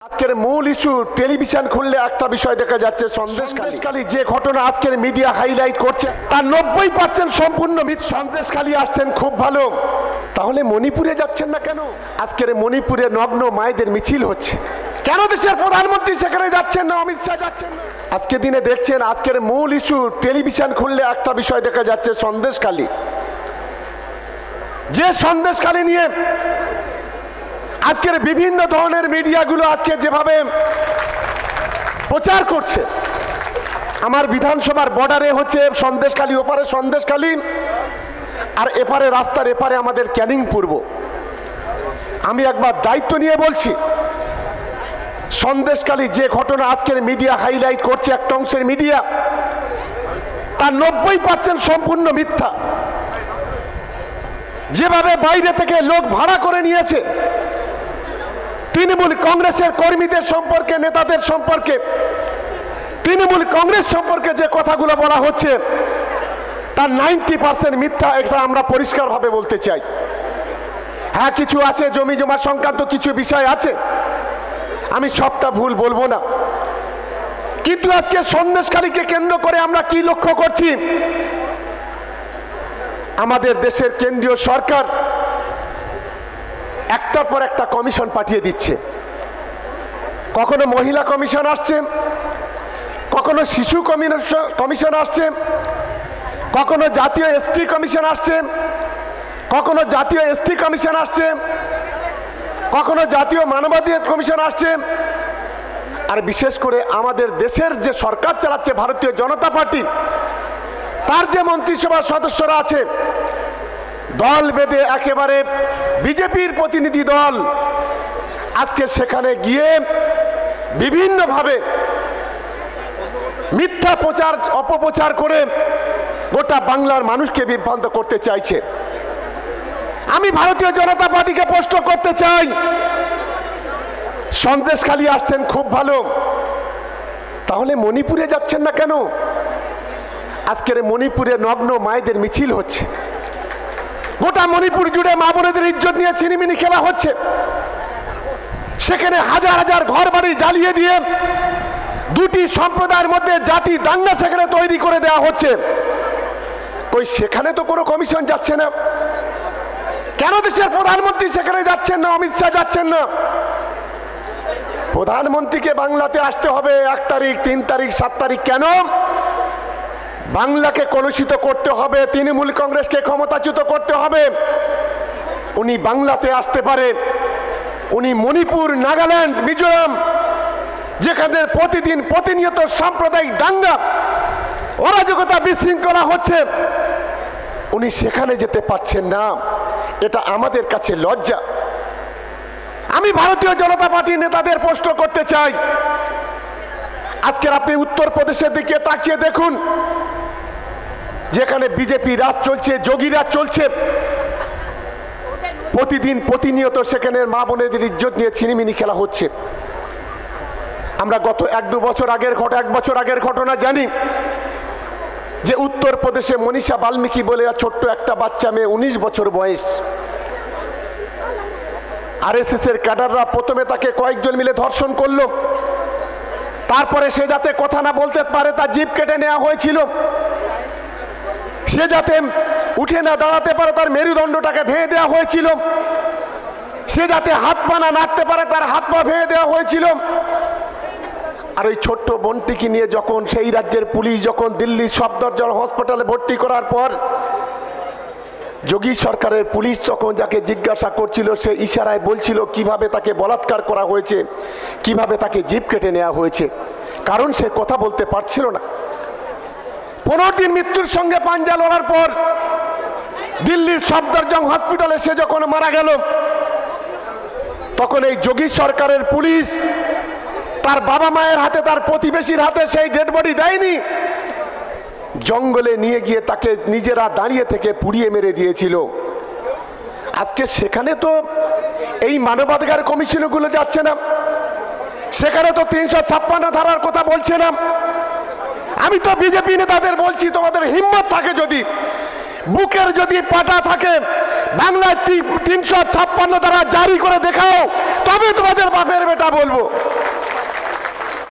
আজকের মূল issue television খুললে একটা বিষয় দেখা যাচ্ছে, সন্দেশখালী যে ঘটনা আজকের মিডিয়া হাইলাইট করছে তার 90% সম্পূর্ণ মিথ্যা। সন্দেশখালী আসছেন খুব ভালো, তাহলে মণিপুরে যাচ্ছেন না কেন? আজকের মণিপুরে নগ্ন মায়েদের মিছিল হচ্ছে, কেন দেশের প্রধানমন্ত্রী সেখানে যাচ্ছেন না, অমিত শাহ যাচ্ছেন না? আজকে দিনে দেখছেন আজকের মূল ইস্যু টেলিভিশন খুললে একটা বিষয় দেখা যাচ্ছে, সন্দেশখালী। যে সন্দেশখালী নিয়ে আজকের বিভিন্ন ধরনের মিডিয়াগুলো আজকে যেভাবে প্রচার করছে, আমার বিধানসভার বর্ডারে হচ্ছে সন্দেশখালী, ওপারে সন্দেশখালী, আর এপারে রাস্তার এপারে আমাদের ক্যানিং পূর্ব। আমি একবার দায়িত্ব নিয়ে বলছি, সন্দেশখালী যে ঘটনা আজকের মিডিয়া হাইলাইট করছে, একটা অংশের মিডিয়া, তার 90% সম্পূর্ণ মিথ্যা। যেভাবে বাইরে থেকে লোক ভাড়া করে নিয়েছে তৃণমূল কংগ্রেসের কর্মীদের সম্পর্কে, নেতাদের সম্পর্কে, তৃণমূল কংগ্রেস সম্পর্কে যে কথাগুলো বলা হচ্ছে তার 90% মিথ্যা। এটা আমরা পরিষ্কারভাবে বলতে চাই। হ্যাঁ, কিছু আছে জমি জমা সংক্রান্ত কিছু বিষয় আছে, আমি সবটা ভুল বলবো না, কিন্তু আজকে সন্দেশখালীকে কেন্দ্র করে আমরা কি লক্ষ্য করছি? আমাদের দেশের কেন্দ্রীয় সরকার একটার পর একটা কমিশন পাঠিয়ে দিচ্ছে। কখনো মহিলা কমিশন আসছে, কখনো শিশু কমিশন আসছে, কখনো জাতীয় এসটি কমিশন আসছে, কখনো জাতীয় এসটি কমিশন আসছে, কখনো জাতীয় মানবাধিকার কমিশন আসছে। আর বিশেষ করে আমাদের দেশের যে সরকার চালাচ্ছে ভারতীয় জনতা পার্টি, তার যে মন্ত্রিসভার সদস্যরা আছে, দল বেঁধে একেবারে বিজেপির প্রতিনিধি দল আজকে সেখানে গিয়ে বিভিন্নভাবে মিথ্যা প্রচার অপপ্রচার করে গোটা বাংলার মানুষকে বিভ্রান্ত করতে চাইছে। আমি ভারতীয় জনতা পার্টিকে প্রশ্ন করতে চাই, সন্দেশখালী আসছেন খুব ভালো, তাহলে মণিপুরে যাচ্ছেন না কেন? আজকের মণিপুরে নগ্ন মায়েদের মিছিল হচ্ছে, গোটা মণিপুর জুড়ে মা বোনেদের ইজ্জত নিয়ে ছিনিমিনি খেলা হচ্ছে। সেখানে হাজার হাজার ঘর বাড়ি জ্বালিয়ে দিয়ে দুটি সম্প্রদায়ের মধ্যে জাতি দাঙ্গা সেখানে তৈরি করে দেওয়া হচ্ছে। ওই সেখানে তো কোনো কমিশন যাচ্ছে না, কেন দেশের প্রধানমন্ত্রী সেখানে যাচ্ছেন না, অমিত শাহ যাচ্ছেন না? প্রধানমন্ত্রীকে বাংলাতে আসতে হবে 1 তারিখ, 3 তারিখ, 7 তারিখ। কেন? বাংলাকে কলুষিত করতে হবে, তৃণমূল কংগ্রেসকে ক্ষমতাচ্যুত করতে হবে। উনি বাংলাতে আসতে পারে, উনি মণিপুর, নাগাল্যান্ড, মিজোরাম, যেখানে প্রতিদিন প্রতিনিয়ত সাম্প্রদায়িক দাঙ্গা, অরাজকতা, বিশৃঙ্খলা হচ্ছে, উনি সেখানে যেতে পারছেন না। এটা আমাদের কাছে লজ্জা। আমি ভারতীয় জনতা পার্টির নেতাদের প্রশ্ন করতে চাই, আজকের আপনি উত্তরপ্রদেশের দিকে তাকিয়ে দেখুন, যেখানে বিজেপি রাজ চলছে, যোগী রাজ চলছে, প্রতিদিন প্রতিনিয়ত সেখানে মা বোনেদের ইজ্জত নিয়ে ছিনিমিনি খেলা হচ্ছে। আমরা গত 1-2 বছর আগের 1 বছর আগের ঘটনা জানি, যে উত্তরপ্রদেশে মনীষা বাল্মীকি বলে ছোট্ট একটা বাচ্চা মেয়ে, 19 বছর বয়স, আরএসএস এর ক্যাডাররা প্রথমে তাকে কয়েকজন মিলে ধর্ষণ করলো, তারপরে সে যাতে কথা না বলতে পারে তার জিভ কেটে নেওয়া হয়েছিল, সে যাতে উঠে না দাঁড়াতে পারে তার মেরুদণ্ডটাকে ভেঙে দেওয়া হয়েছিল, সে যাতে হাত পা না নাড়তে পারে তার হাত পা ভেঙে দেওয়া হয়েছিল। আর ওই ছোট্ট বোনটিকে নিয়ে যখন সেই রাজ্যের পুলিশ যখন দিল্লির সফদরজং হসপিটালে ভর্তি করার পর যোগী সরকারের পুলিশ তখন যাকে জিজ্ঞাসা করছিল, সে ইশারায় বলছিল কিভাবে তাকে বলাৎকার করা হয়েছে, কিভাবে তাকে জিভ কেটে নেওয়া হয়েছে, কারণ সে কথা বলতে পারছিল না। 15 দিন মৃত্যুর সঙ্গে পাঞ্জা লড়ার পর দিল্লির সফদরজং হসপিটালে সে যখন মারা গেল, তখন এই যোগী সরকারের পুলিশ তার বাবা মায়ের হাতে, তার প্রতিবেশীর হাতে সেই ডেড বডি দেয়নি, জঙ্গলে নিয়ে গিয়ে তাকে নিজেরা দাঁড়িয়ে থেকে পুড়িয়ে মেরে দিয়েছিল। আজকে সেখানে তো এই মানবাধিকার কমিশনগুলো যাচ্ছে না, সেখানে তো 356 ধারার কথা বলছে না। আমি তো বিজেপি নেতাদের বলছি, তোমাদের হিম্মত থাকে যদি বুকের যদি পাটা থাকে বাংলায় 356 দ্বারা জারি করে দেখাও, তবে তোমাদের বাপের বেটা বলবো।